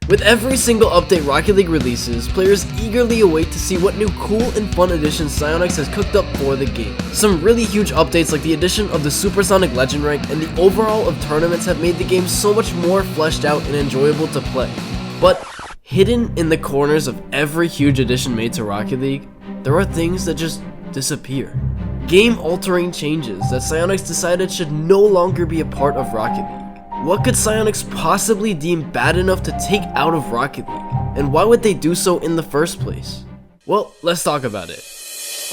With every single update Rocket League releases, players eagerly await to see what new cool and fun additions Psyonix has cooked up for the game. Some really huge updates like the addition of the Supersonic Legend rank and the overhaul of tournaments have made the game so much more fleshed out and enjoyable to play. But hidden in the corners of every huge addition made to Rocket League, there are things that just disappear. Game-altering changes that Psyonix decided should no longer be a part of Rocket League. What could Psyonix possibly deem bad enough to take out of Rocket League? And why would they do so in the first place? Well, let's talk about it.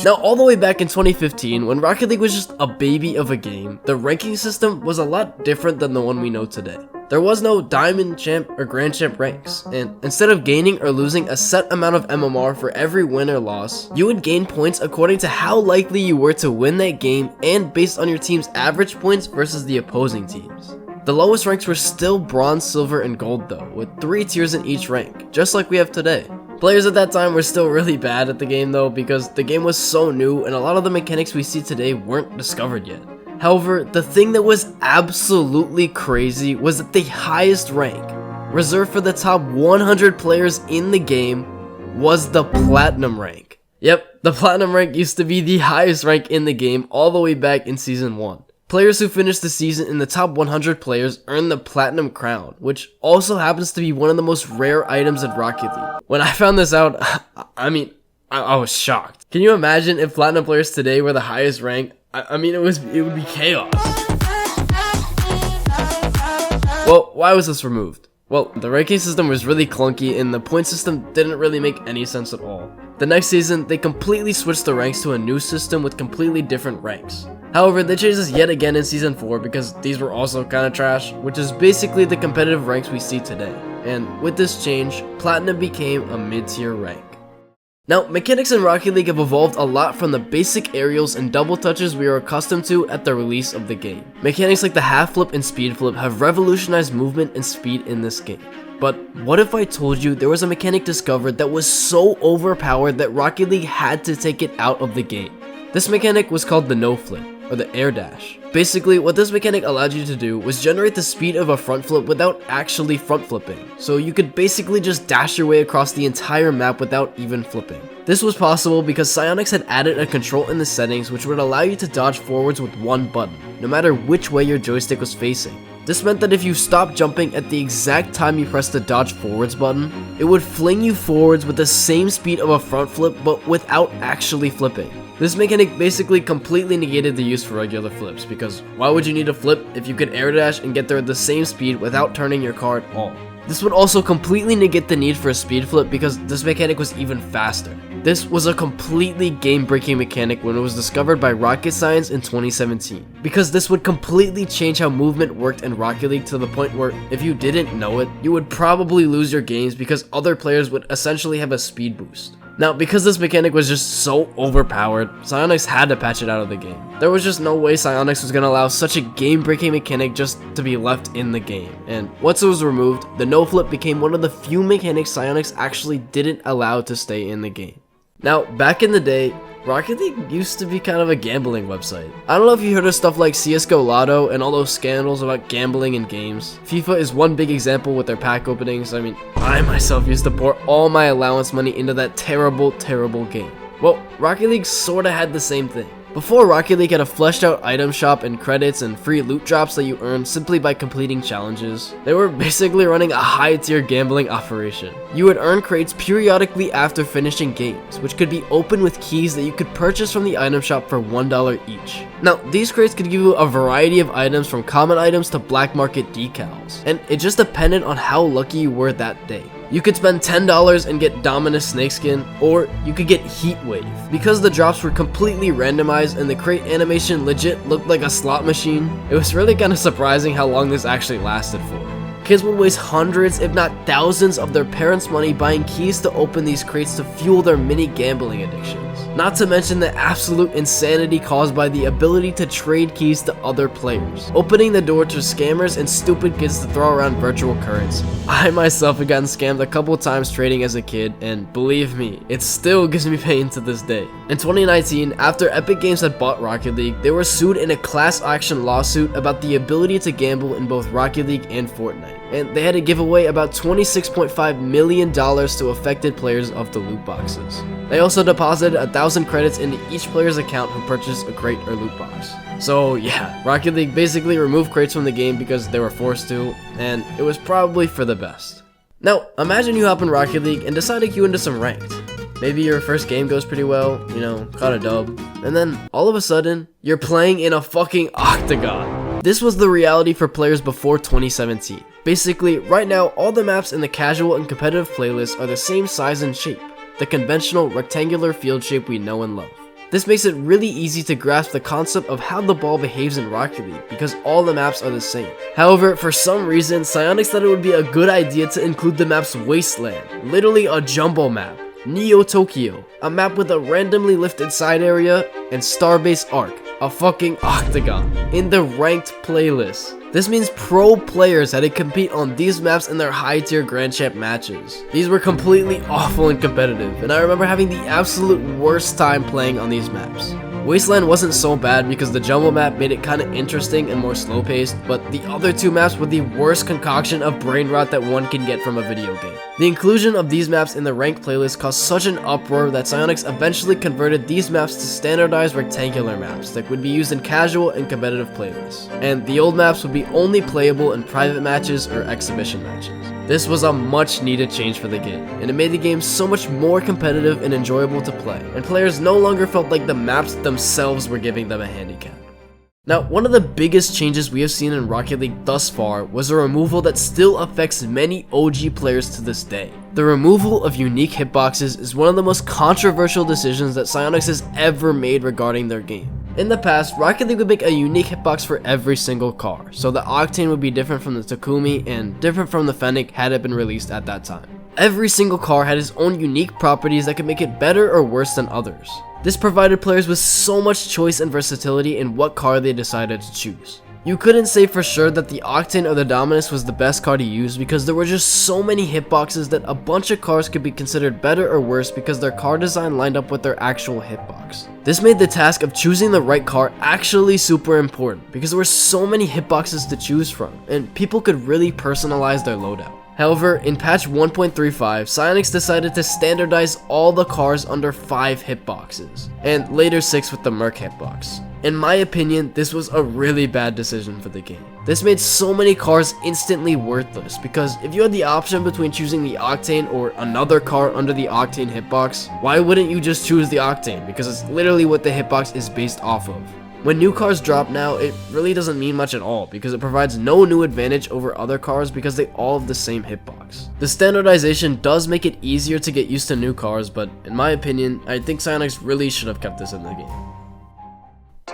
Now, all the way back in 2015, when Rocket League was just a baby of a game, the ranking system was a lot different than the one we know today. There was no Diamond Champ or Grand Champ ranks, and instead of gaining or losing a set amount of MMR for every win or loss, you would gain points according to how likely you were to win that game and based on your team's average points versus the opposing teams. The lowest ranks were still bronze, silver, and gold though, with 3 tiers in each rank, just like we have today. Players at that time were still really bad at the game though, because the game was so new and a lot of the mechanics we see today weren't discovered yet. However, the thing that was absolutely crazy was that the highest rank, reserved for the top 100 players in the game, was the Platinum rank. Yep, the Platinum rank used to be the highest rank in the game all the way back in Season 1. Players who finished the season in the top 100 players earn the Platinum Crown, which also happens to be one of the most rare items in Rocket League. When I found this out, I was shocked. Can you imagine if Platinum players today were the highest rank? It would be chaos. Well, why was this removed? Well, the ranking system was really clunky and the point system didn't really make any sense at all. The next season, they completely switched the ranks to a new system with completely different ranks. However, they changed this yet again in Season 4 because these were also kinda trash, which is basically the competitive ranks we see today. And with this change, Platinum became a mid-tier rank. Now, mechanics in Rocket League have evolved a lot from the basic aerials and double touches we are accustomed to at the release of the game. Mechanics like the half flip and speed flip have revolutionized movement and speed in this game. But what if I told you there was a mechanic discovered that was so overpowered that Rocket League had to take it out of the game? This mechanic was called the no flip, or the air dash. Basically, what this mechanic allowed you to do was generate the speed of a front flip without actually front flipping, so you could basically just dash your way across the entire map without even flipping. This was possible because Psyonix had added a control in the settings which would allow you to dodge forwards with one button, no matter which way your joystick was facing. This meant that if you stopped jumping at the exact time you pressed the dodge forwards button, it would fling you forwards with the same speed of a front flip but without actually flipping. This mechanic basically completely negated the use for regular flips, because why would you need a flip if you could air dash and get there at the same speed without turning your car at all? This would also completely negate the need for a speed flip because this mechanic was even faster. This was a completely game-breaking mechanic when it was discovered by Rocket Science in 2017, because this would completely change how movement worked in Rocket League to the point where if you didn't know it, you would probably lose your games because other players would essentially have a speed boost. Now, because this mechanic was just so overpowered, Psyonix had to patch it out of the game. There was just no way Psyonix was going to allow such a game-breaking mechanic just to be left in the game. And once it was removed, the no flip became one of the few mechanics Psyonix actually didn't allow to stay in the game. Now, back in the day, Rocket League used to be kind of a gambling website. I don't know if you heard of stuff like CSGO Lotto and all those scandals about gambling in games. FIFA is one big example with their pack openings. I myself used to pour all my allowance money into that terrible game. Well, Rocket League sorta had the same thing. Before, Rocket League had a fleshed out item shop and credits and free loot drops that you earned simply by completing challenges. They were basically running a high tier gambling operation. You would earn crates periodically after finishing games, which could be opened with keys that you could purchase from the item shop for $1 each. Now, these crates could give you a variety of items from common items to black market decals, and it just depended on how lucky you were that day. You could spend $10 and get Dominus Snakeskin, or you could get Heatwave. Because the drops were completely randomized and the crate animation legit looked like a slot machine, it was really kinda surprising how long this actually lasted for. Kids would waste hundreds, if not thousands, of their parents' money buying keys to open these crates to fuel their mini gambling addictions. Not to mention the absolute insanity caused by the ability to trade keys to other players, opening the door to scammers and stupid kids to throw around virtual currency. I myself have gotten scammed a couple times trading as a kid, and believe me, it still gives me pain to this day. In 2019, after Epic Games had bought Rocket League, they were sued in a class action lawsuit about the ability to gamble in both Rocket League and Fortnite. and they had to give away about $26.5 million to affected players of the loot boxes. They also deposited 1,000 credits into each player's account who purchased a crate or loot box. So yeah, Rocket League basically removed crates from the game because they were forced to, and it was probably for the best. Now, imagine you hop in Rocket League and decide to queue into some ranked. Maybe your first game goes pretty well, caught a dub, and then all of a sudden, you're playing in a fucking octagon. This was the reality for players before 2017. Basically, right now, all the maps in the casual and competitive playlists are the same size and shape, the conventional rectangular field shape we know and love. This makes it really easy to grasp the concept of how the ball behaves in Rocket League because all the maps are the same. However, for some reason, Psyonix thought it would be a good idea to include the maps Wasteland, literally a jumbo map, Neo Tokyo, a map with a randomly lifted side area, and Starbase Arc, a fucking octagon, in the ranked playlist. This means pro players had to compete on these maps in their high tier Grand Champ matches. These were completely awful and competitive, and I remember having the absolute worst time playing on these maps. Wasteland wasn't so bad because the jumbo map made it kinda interesting and more slow paced, but the other two maps were the worst concoction of brain rot that one can get from a video game. The inclusion of these maps in the ranked playlist caused such an uproar that Psyonix eventually converted these maps to standardized rectangular maps that would be used in casual and competitive playlists, and the old maps would be only playable in private matches or exhibition matches. This was a much needed change for the game, and it made the game so much more competitive and enjoyable to play, and players no longer felt like the maps themselves were giving them a handicap. Now, one of the biggest changes we have seen in Rocket League thus far was a removal that still affects many OG players to this day. The removal of unique hitboxes is one of the most controversial decisions that Psyonix has ever made regarding their game. In the past, Rocket League would make a unique hitbox for every single car, so the Octane would be different from the Takumi and different from the Fennec had it been released at that time. Every single car had its own unique properties that could make it better or worse than others. This provided players with so much choice and versatility in what car they decided to choose. You couldn't say for sure that the Octane or the Dominus was the best car to use because there were just so many hitboxes that a bunch of cars could be considered better or worse because their car design lined up with their actual hitbox. This made the task of choosing the right car actually super important because there were so many hitboxes to choose from and people could really personalize their loadout. However, in patch 1.35, Psyonix decided to standardize all the cars under 5 hitboxes, and later 6 with the Merc hitbox. In my opinion, this was a really bad decision for the game. This made so many cars instantly worthless because if you had the option between choosing the Octane or another car under the Octane hitbox, why wouldn't you just choose the Octane? Because it's literally what the hitbox is based off of. When new cars drop now, it really doesn't mean much at all because it provides no new advantage over other cars because they all have the same hitbox. The standardization does make it easier to get used to new cars, but in my opinion, I think Psyonix really should have kept this in the game.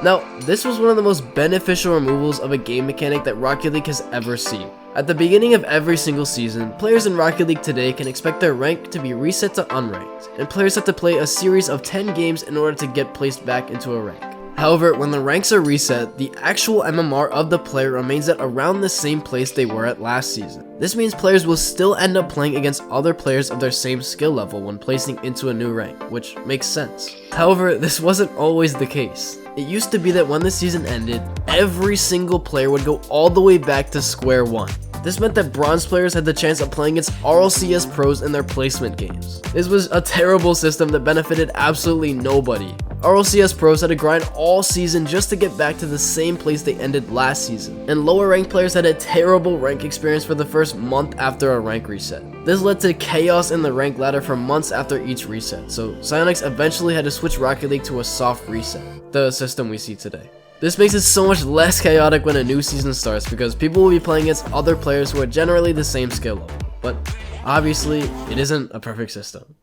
Now, this was one of the most beneficial removals of a game mechanic that Rocket League has ever seen. At the beginning of every single season, players in Rocket League today can expect their rank to be reset to unranked, and players have to play a series of 10 games in order to get placed back into a rank. However, when the ranks are reset, the actual MMR of the player remains at around the same place they were at last season. This means players will still end up playing against other players of their same skill level when placing into a new rank, which makes sense. However, this wasn't always the case. It used to be that when the season ended, every single player would go all the way back to square one. This meant that bronze players had the chance of playing against RLCS pros in their placement games. This was a terrible system that benefited absolutely nobody. RLCS pros had to grind all season just to get back to the same place they ended last season, and lower ranked players had a terrible rank experience for the first month after a rank reset. This led to chaos in the rank ladder for months after each reset, so Psyonix eventually had to switch Rocket League to a soft reset, the system we see today. This makes it so much less chaotic when a new season starts because people will be playing against other players who are generally the same skill level, but obviously it isn't a perfect system.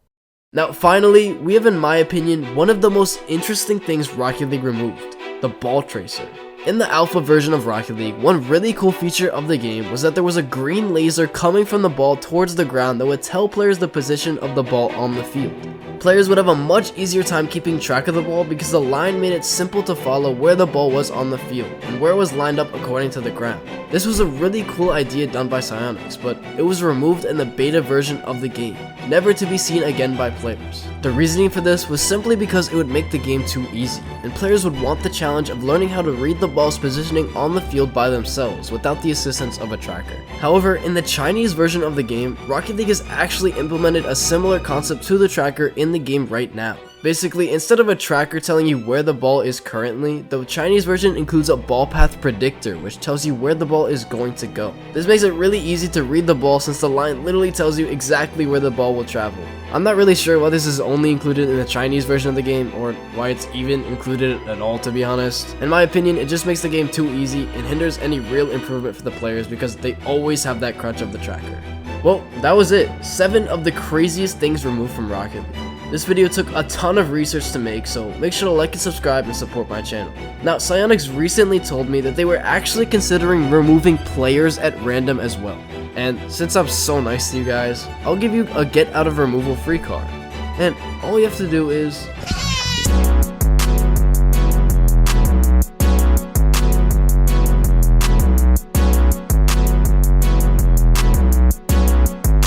Now finally, we have in my opinion one of the most interesting things Rocket League removed, the ball tracer. In the alpha version of Rocket League, one really cool feature of the game was that there was a green laser coming from the ball towards the ground that would tell players the position of the ball on the field. Players would have a much easier time keeping track of the ball because the line made it simple to follow where the ball was on the field and where it was lined up according to the ground. This was a really cool idea done by Psyonix, but it was removed in the beta version of the game, never to be seen again by players. The reasoning for this was simply because it would make the game too easy, and players would want the challenge of learning how to read the balls positioning on the field by themselves without the assistance of a tracker. However, in the Chinese version of the game, Rocket League has actually implemented a similar concept to the tracker in the game right now. Basically, instead of a tracker telling you where the ball is currently, the Chinese version includes a ball path predictor, which tells you where the ball is going to go. This makes it really easy to read the ball since the line literally tells you exactly where the ball will travel. I'm not really sure why this is only included in the Chinese version of the game, or why it's even included at all, to be honest. In my opinion, it just makes the game too easy and hinders any real improvement for the players because they always have that crutch of the tracker. Well, that was it. 7 of the craziest things removed from Rocket League. This video took a ton of research to make, so make sure to like and subscribe and support my channel. Now, Psyonix recently told me that they were actually considering removing players at random as well. And since I'm so nice to you guys, I'll give you a get out of removal free card. And all you have to do is